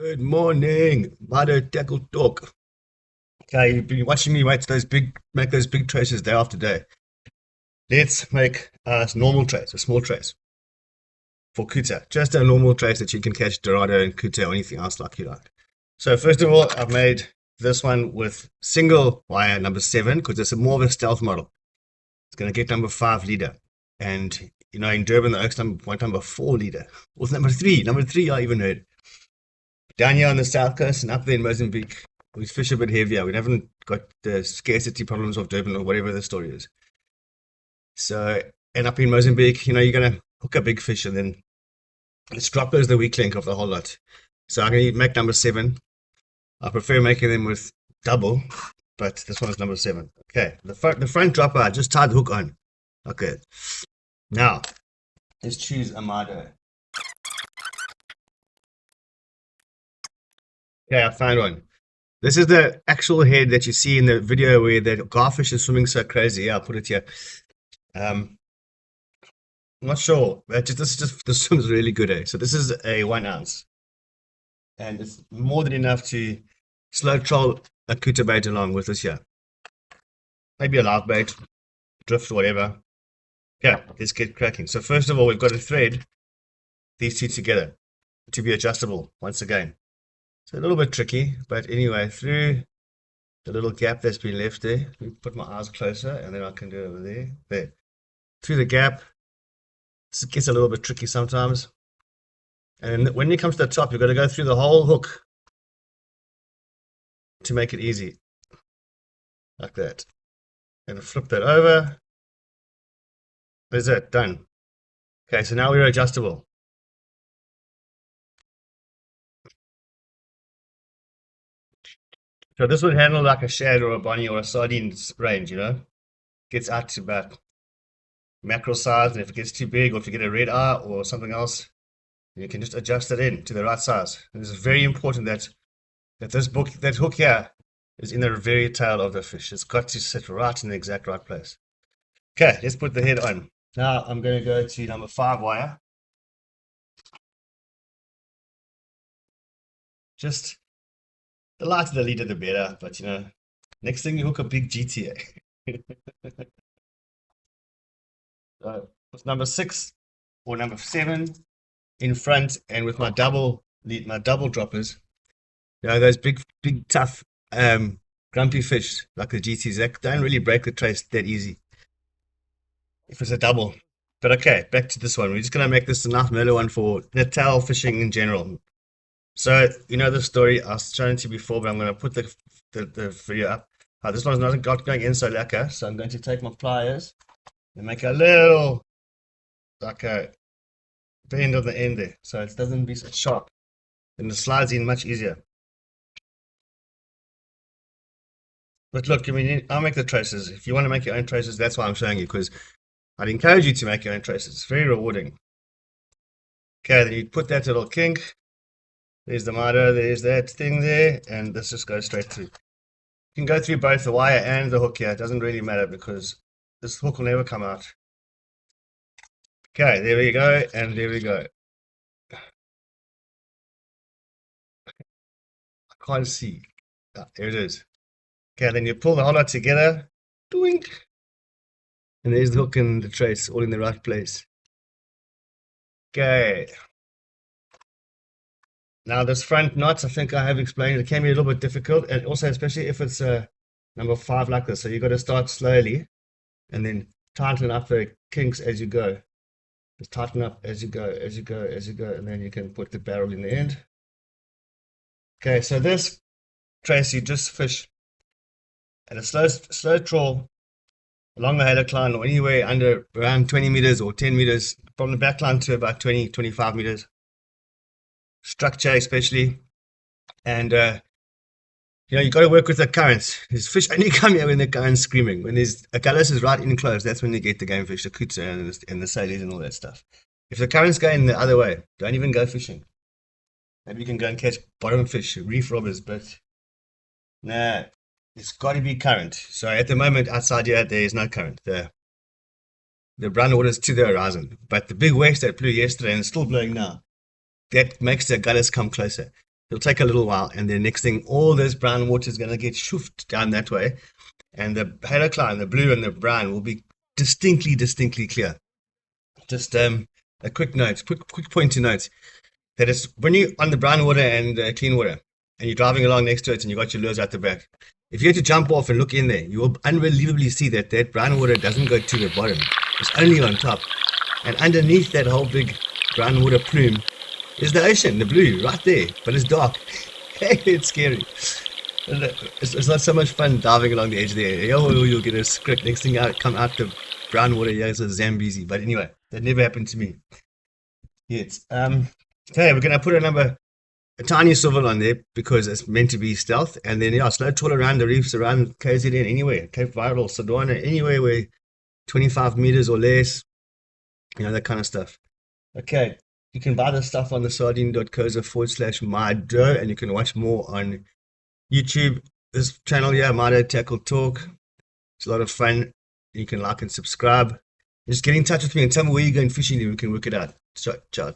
Good morning, MYDO Tackle Talk. Okay, you've been watching me make those big traces day after day. Let's make a normal trace, a small trace for Couta. Just a normal trace that you can catch Dorado and Couta or anything else like you like. So first of all, I've made this one with single wire number 7 because it's more of a stealth model. It's going to get number 5 leader. And in Durban, the okes want number 4 leader. Or number 3. Number 3 I even heard. Down here on the south coast and up there in Mozambique, we fish a bit heavier. We haven't got the scarcity problems of Durban or whatever the story is. So, and up in Mozambique, you're going to hook a big fish and then it's dropper is the weak link of the whole lot. So I'm going to make number 7. I prefer making them with double, but this one is number 7. Okay, the front dropper, I just tied the hook on. Okay, now let's choose a MYDO. Okay, I found one. This is the actual head that you see in the video where the garfish is swimming so crazy. Yeah, I'll put it here. I'm not sure. This swims really good, eh? So this is a 1 ounce. And it's more than enough to slow troll a Couta bait along with this here. Maybe a live bait, drift, whatever. Yeah, let's get cracking. So first of all, we've got to thread these two together to be adjustable once again. It's a little bit tricky, but anyway, through the little gap that's been left there, let me put my eyes closer and then I can do it over there. There. Through the gap, this gets a little bit tricky sometimes. And when it comes to the top, you've got to go through the whole hook to make it easy. Like that. And flip that over. There's it, done. Okay, so now we're adjustable. So this would handle like a shad or a bunny or a sardine range, Gets out to about mackerel size, and if it gets too big or if you get a red eye or something else, you can just adjust it in to the right size. And it's very important that that hook here is in the very tail of the fish. It's got to sit right in the exact right place. Okay, let's put the head on. Now I'm going to go to number 5 wire. Just the lighter the leader, the better. But next thing you hook a big GTA. With number 6 or number 7 in front, and with my double droppers, those big tough grumpy fish like the GTs that don't really break the trace that easy if it's a double. But okay, back to this one. We're just gonna make this a nice mellow one for the tail fishing in general. So the story I was showing to you before, but I'm gonna put the video up. This one's not going in so lacquer, so I'm going to take my pliers and make a little like a bend on the end there, so it doesn't be so sharp, and it slides in much easier. But look, I'll make the traces. If you want to make your own traces, that's why I'm showing you, because I'd encourage you to make your own traces. It's very rewarding. Okay, then you put that little kink. There's the MYDO, there's that thing there, and this just goes straight through. You can go through both the wire and the hook here. It doesn't really matter because this hook will never come out. Okay, there we go, and there we go. I can't see. There it is. Okay, then you pull the whole lot together. Doink. And there's the hook and the trace all in the right place. Okay. Now this front knot, I think I have explained, it can be a little bit difficult, and also especially if it's number 5 like this. So you've got to start slowly and then tighten up the kinks as you go. Just tighten up as you go, and then you can put the barrel in the end. Okay, so this trace you just fish at a slow trawl along the halocline or anywhere under around 20 meters or 10 meters from the backline to about 25 meters. Structure especially, and you got to work with the currents. These fish only come here when the current's screaming. When there's a gallus is right in close, that's when you get the gamefish, the Couta and the salies and all that stuff. If the current's going the other way, don't even go fishing. Maybe you can go and catch bottom fish, reef robbers, but nah, it's got to be current. So at the moment outside here there is no current. The run orders to the horizon, but the big west that blew yesterday and is still blowing now, that makes the gullis come closer. It'll take a little while, and then next thing, all this brown water is going to get shoofed down that way, and the Halocline, the blue and the brown, will be distinctly clear. Just a quick note, quick point to note that it's when you're on the brown water and clean water, and you're driving along next to it, and you got your lures out the back. If you had to jump off and look in there, you will unbelievably see that that brown water doesn't go to the bottom; it's only on top, and underneath that whole big brown water plume is the ocean, the blue, right there, but it's dark. It's scary. It's not so much fun diving along the edge there. You'll get a script. Next thing out, come out the brown water, yeah, it's a Zambezi. But anyway, that never happened to me. Yet. Okay, we're gonna put a tiny swivel on there because it's meant to be stealth, and then slow trawl around the reefs, around KZN, anywhere, Cape Viral, Sedona, anywhere where 25 meters or less, that kind of stuff. Okay. You can buy this stuff on the sardine.coza/MYDO, and you can watch more on YouTube. This channel here, MYDO Tackle Talk. It's a lot of fun. You can like and subscribe. Just get in touch with me and tell me where you're going fishing and we can work it out. So, ciao.